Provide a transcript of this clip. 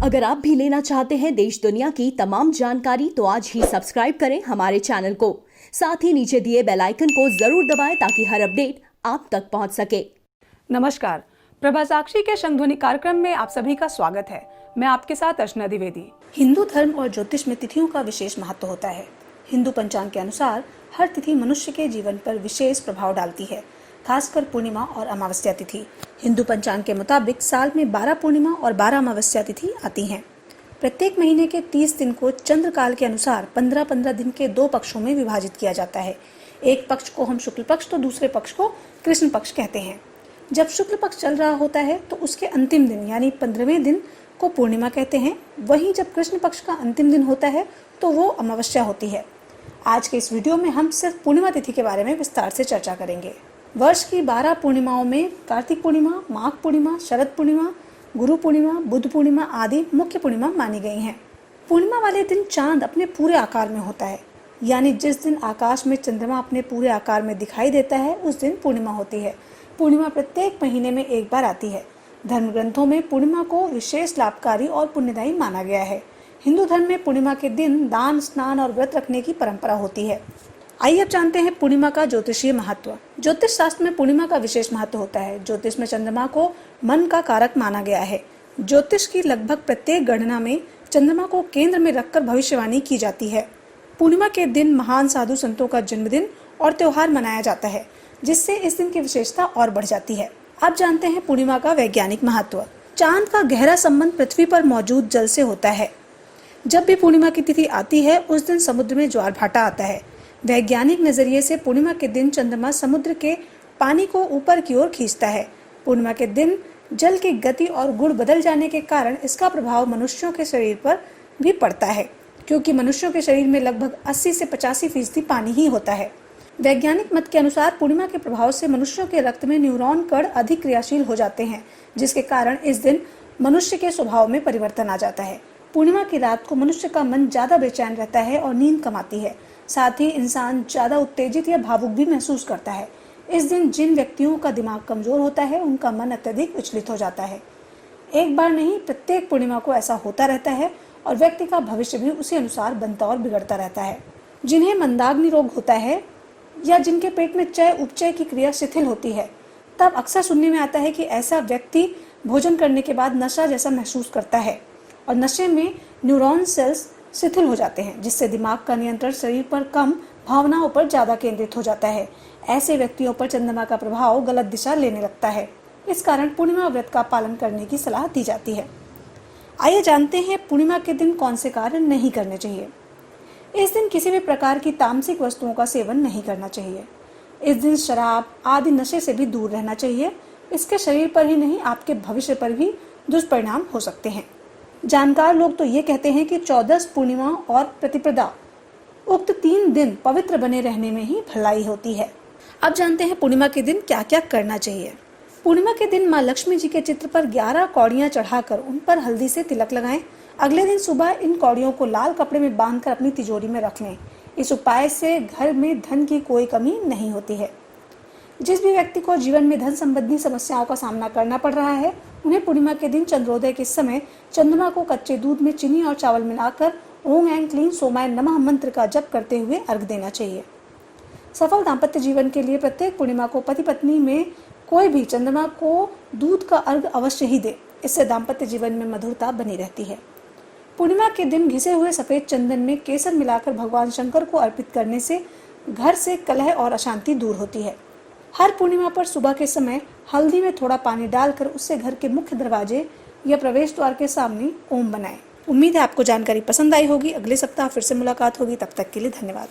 अगर आप भी लेना चाहते हैं देश दुनिया की तमाम जानकारी तो आज ही सब्सक्राइब करें हमारे चैनल को। साथ ही नीचे दिए बेल आइकन को जरूर दबाएं ताकि हर अपडेट आप तक पहुंच सके। नमस्कार, प्रभा साक्षी के शंखध्वनि कार्यक्रम में आप सभी का स्वागत है। मैं आपके साथ अर्चना द्विवेदी। हिंदू धर्म और ज्योतिष में तिथियों का विशेष महत्व होता है। हिंदू पंचांग के अनुसार हर तिथि मनुष्य के जीवन पर विशेष प्रभाव डालती है, खासकर पूर्णिमा और अमावस्या तिथि। हिंदू पंचांग के मुताबिक साल में 12 पूर्णिमा और 12 अमावस्या तिथि आती हैं। प्रत्येक महीने के 30 दिन को चंद्रकाल के अनुसार 15-15 दिन के 2 पक्षों में विभाजित किया जाता है। एक पक्ष को हम शुक्ल पक्ष तो दूसरे पक्ष को कृष्ण पक्ष कहते हैं। जब शुक्ल पक्ष चल रहा होता है तो उसके अंतिम दिन यानी 15वें दिन को पूर्णिमा कहते हैं। वहीं जब कृष्ण पक्ष का अंतिम दिन होता है तो वो अमावस्या होती है। आज के इस वीडियो में हम सिर्फ पूर्णिमा तिथि के बारे में विस्तार से चर्चा करेंगे। वर्ष की 12 पूर्णिमाओं में कार्तिक पूर्णिमा, माघ पूर्णिमा, शरद पूर्णिमा, गुरु पूर्णिमा, बुध पूर्णिमा आदि मुख्य पूर्णिमा मानी गई हैं। पूर्णिमा वाले दिन चांद अपने पूरे आकार में होता है, यानी जिस दिन आकाश में चंद्रमा अपने पूरे आकार में दिखाई देता है उस दिन पूर्णिमा होती है। पूर्णिमा प्रत्येक महीने में एक बार आती है। धर्म ग्रंथों में पूर्णिमा को विशेष लाभकारी और पुण्यदायी माना गया है। हिंदू धर्म में पूर्णिमा के दिन दान, स्नान और व्रत रखने की परंपरा होती है। आइए अब जानते हैं पूर्णिमा का ज्योतिषीय महत्व। ज्योतिष शास्त्र में पूर्णिमा का विशेष महत्व होता है। ज्योतिष में चंद्रमा को मन का कारक माना गया है। ज्योतिष की लगभग प्रत्येक गणना में चंद्रमा को केंद्र में रखकर भविष्यवाणी की जाती है। पूर्णिमा के दिन महान साधु संतों का जन्मदिन और त्योहार मनाया जाता है, जिससे इस दिन की विशेषता और बढ़ जाती है। अब जानते हैं पूर्णिमा का वैज्ञानिक महत्व। चांद का गहरा संबंध पृथ्वी पर मौजूद जल से होता है। जब भी पूर्णिमा की तिथि आती है उस दिन समुद्र में ज्वार भाटा आता है। वैज्ञानिक नजरिए से पूर्णिमा के दिन चंद्रमा समुद्र के पानी को ऊपर की ओर खींचता है। पूर्णिमा के दिन जल की गति और गुण बदल जाने के कारण इसका प्रभाव मनुष्यों के शरीर पर भी पड़ता है, क्योंकि मनुष्यों के शरीर में लगभग 80 से 85% पानी ही होता है। वैज्ञानिक मत के अनुसार पूर्णिमा के प्रभाव से मनुष्यों के रक्त में न्यूरॉन कण अधिक क्रियाशील हो जाते हैं, जिसके कारण इस दिन मनुष्य के स्वभाव में परिवर्तन आ जाता है। पूर्णिमा की रात को मनुष्य का मन ज्यादा बेचैन रहता है और नींद कम आती है। साथ ही इंसान ज्यादा उत्तेजित या भावुक भी महसूस करता है। इस दिन जिन व्यक्तियों का दिमाग कमजोर होता है उनका मन अत्यधिक विचलित हो जाता है। एक बार नहीं, प्रत्येक पूर्णिमा को ऐसा होता रहता है और व्यक्ति का भविष्य भी उसी अनुसार बनता और बिगड़ता रहता है। जिन्हें मंदाग्नि रोग होता है या जिनके पेट में चय उपचय की क्रिया शिथिल होती है, तब अक्सर सुनने में आता है कि ऐसा व्यक्ति भोजन करने के बाद नशा जैसा महसूस करता है और नशे में न्यूरॉन सेल्स शिथिल हो जाते हैं, जिससे दिमाग का नियंत्रण शरीर पर कम, भावनाओं पर ज्यादा केंद्रित हो जाता है। ऐसे व्यक्तियों पर चंद्रमा का प्रभाव गलत दिशा लेने लगता है। इस कारण पूर्णिमा व्रत का पालन करने की सलाह दी जाती है। आइए जानते हैं पूर्णिमा के दिन कौन से कार्य नहीं करने चाहिए। इस दिन किसी भी प्रकार की तामसिक वस्तुओं का सेवन नहीं करना चाहिए। इस दिन शराब आदि नशे से भी दूर रहना चाहिए। इसके शरीर पर ही नहीं, आपके भविष्य पर भी दुष्परिणाम हो सकते हैं। जानकार लोग तो ये कहते हैं कि 14 पूर्णिमा और प्रतिपदा उक्त 3 दिन पवित्र बने रहने में ही भलाई होती है। अब जानते हैं पूर्णिमा के दिन क्या क्या करना चाहिए। पूर्णिमा के दिन माँ लक्ष्मी जी के चित्र पर 11 कौड़ियाँ चढ़ाकर उन पर हल्दी से तिलक लगाएं। अगले दिन सुबह इन कौड़ियों को लाल कपड़े में बांधकर अपनी तिजोरी में रख लें। इस उपाय से घर में धन की कोई कमी नहीं होती है। जिस भी व्यक्ति को जीवन में धन संबंधी समस्याओं का सामना करना पड़ रहा है, उन्हें पूर्णिमा के दिन चंद्रोदय के समय चंद्रमा को कच्चे दूध में चीनी और चावल मिलाकर ओम ऐं क्लीं सोमाय नमः मंत्र का जप करते हुए अर्घ देना चाहिए। सफल दाम्पत्य जीवन के लिए प्रत्येक पूर्णिमा को पति पत्नी में कोई भी चंद्रमा को दूध का अर्घ अवश्य ही दे। इससे दाम्पत्य जीवन में मधुरता बनी रहती है। पूर्णिमा के दिन घिसे हुए सफेद चंदन में केसर मिलाकर भगवान शंकर को अर्पित करने से घर से कलह और अशांति दूर होती है। हर पूर्णिमा पर सुबह के समय हल्दी में थोड़ा पानी डालकर उससे घर के मुख्य दरवाजे या प्रवेश द्वार के सामने ओम बनाएं। उम्मीद है आपको जानकारी पसंद आई होगी। अगले सप्ताह फिर से मुलाकात होगी। तब तक के लिए धन्यवाद।